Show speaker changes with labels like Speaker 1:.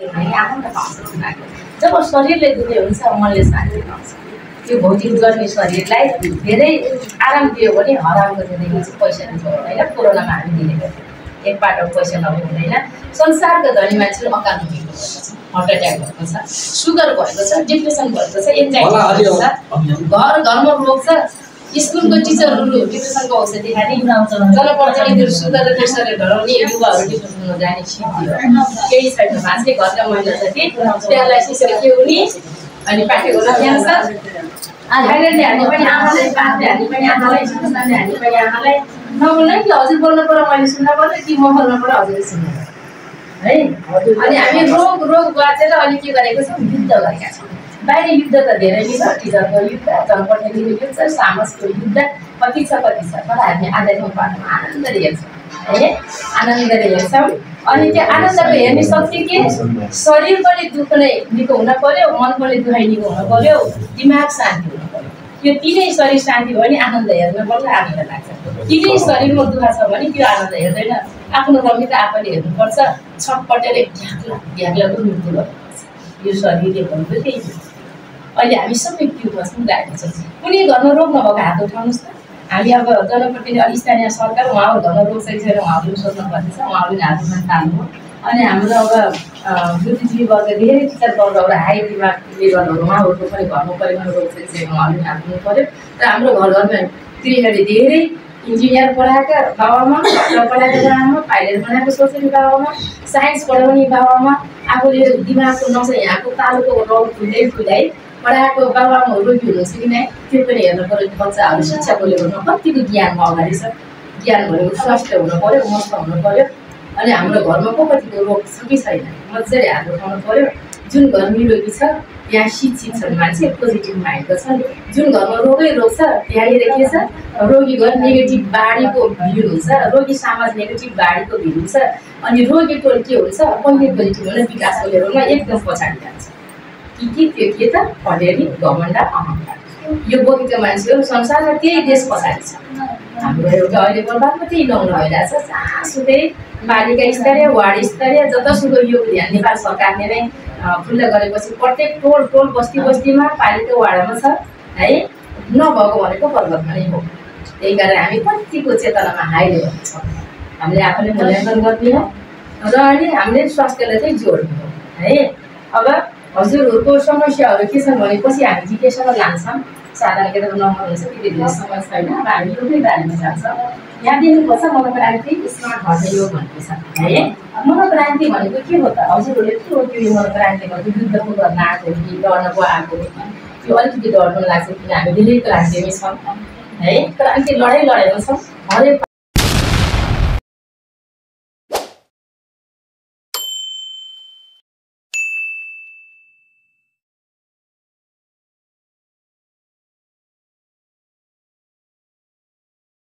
Speaker 1: आफन्त पाउँछ लाग्यो। जब शरीरले दुख्यो हुन्छ मनले शान्ति पाउँछ। त्यो भौतिक जन्ने शरीरलाई धेरै आराम दियो भने हराएको जिन्दगी चाहिँ पैसा दिन्छ होइन। कोरोनामा हामी दिने गर्थ्यौँ एकपल्ट पैसा नभए हुँदैन। संसारको धनी मान्छे अकाल भएको छ, हार्ट एट्याक भएको छ, सुगर भएको छ, डिप्रेसन भएको छ, एन्जाइटी भएको छ, घर घरमा रोग छ। स्कुलको टिचरहरू डिप्रेसनको औषधि खाने, जनप्रतिनिधिहरू सुगर र प्रेसरले ढलाउने, युवाहरू डिप्रेसनमा जाने सिद्धि हो। केही छैन, भान्से घरका महिला छ कि प्यारालाइसिसले के हुने अनि पाकेको क्यान्सर, थाइरोइडले हान्ने पनि आमालाई, बाथले हान्ने पनि आमालाई, सुस्ताले हान्ने पनि आमालाई। नबोल्नै कि हजुर बोल्नु पर्यो, मैले सुन्न पर्यो कि म बोल्नु पर्यो, हजुरले सुन्नु पर्यो है। अनि हामी रोग बाँचेर अहिले के गरेको छौँ, युद्ध गरेका छौँ। बाहिर युद्ध त धेरै नै छ, टिचरको युद्ध, जनप्रतिनिधिको युद्ध, समाजको युद्ध कति छ तर हामी आध्यात्मिक बाटोमा आनन्दले हेर्छौँ है, आनन्दले हेर्छौँ। अनि त्यो आनन्दको हेर्ने शक्ति के, शरीर पनि दुख्ने निको हुन पर्यो, मन पनि दुखाइ निको हुन पर्यो, दिमाग शान्ति हुन पर्यो। यो तिनै शरीर शान्ति भयो भने आनन्द हेर्न पर्छ, आनन्द लाग्छ। तिनै शरीरमा दुःख छ भने त्यो आनन्द हेर्दैन। आफ्नो रमिता आफूले हेर्नुपर्छ, छटपटेर घ्याग्लाको मृत्यु गर्नुपर्छ। यो शरीरले भनेको त्यही हो। अहिले हामी सबै त्यो बस्नु लागेको छ। कुनै घरमा रोग नभएको हात उठाउनुहोस् त। हामी अब जनप्रतिनिधि अलि स्थानीय सरकार उहाँहरू घरमा रोग छ कि छैन उहाँहरूले सोध्नुपर्ने छ, उहाँहरूले हात उठाउन थाल्नु। अनि हाम्रो अब बुद्धिजीवी वर्ग धेरै टिचर वर्गहरू हाई दिमाग लेभलहरू उहाँहरूको पनि घरमा परिवार रोग छ कि छैन उहाँहरूले हात उठाउनु पऱ्यो। र हाम्रो घरमा गृहले धेरै इन्जिनियर पढाएका बाबामा, डक्टर पढाएका बाबामा, पाइलट बनाएको सोच्ने बाबामा, साइन्स पढाउने बाबामा, आफूले दिमागको नसा यहाँको तालुको रौँ फुल्दै पढाएको बाबामा रोगी हुनुहुन्छ कि नै त्यो पनि हेर्नु पऱ्यो। बच्चाहरू शिक्षाको लेभलमा कतिको ज्ञानमा अगाडि छ। ज्ञान भनेको स्वास्थ्य हुनु पऱ्यो, मस्त हुनु पऱ्यो। अनि हाम्रो घरमा को कतिको रोग छ कि छैन मजाले हात उठाउनु पऱ्यो। जुन घर निरोगी छ त्यहाँ शिक्षित छन् मान्छे, पोजिटिभ माइन्डको छन्। जुन घरमा रोग छ त्यहाँनिर के छ, रोगी घर नेगेटिभ बाढीको भिड हुन्छ, रोगी समाज नेगेटिभ बाढीको भिड हुन्छ। अनि रोगीको के हुन्छ, पहिले पोजिटिभ हुन विकासको लेभलमा एकदम पछाडि जान्छ। त्यो के त पढेरी घमण्ड अहङ्कार यो बोकेको मान्छेहरू संसारमा त्यही देश पछाडि छ। हाम्रो एउटा अहिले बर्बादमा त्यही लाउनु भइरहेछ। जहाँसुकै पालिका स्तरीय, वार्ड स्तरीय, जतासुकै यो ध्यान नेपाल सरकारले नै खुल्ला गरेपछि प्रत्येक टोल बस्तीमा पालिका वार्डमा छ है। नभएको भनेको पर्वतमा नै हो। त्यही कारण हामी कतिको चेतनामा हाई लेभलमा छौँ। हामीले आफूले मूल्याङ्कन गर्ने हो र अनि हामीले स्वास्थ्यलाई चाहिँ जोड्ने हो है। अब हजुरहरूको समस्याहरू के छन् भनेपछि हामी जिज्ञासँग लान्छौँ। साधारण केटाको नम्बर हुन्छ, त्यति धेरै समय छैन। अब हामी एउटै बारेमा जान्छौँ। यहाँ दिनुपर्छ मनोक्रान्ति स्मार्ट हटयोग भनेको छ है। मनोक्रान्ति भनेको के हो त, हजुरहरूले के हो त्यो मनोक्रान्ति भनेको? युद्धको गर्न आएको हो कि डर्नको आएको हो कि? त्यो अलिकति डर पनि लाग्छ किन हामी धेरै क्रान्तिमै छौँ है। क्रान्ति लडाइँ लडाइँमा छौँ। हरेक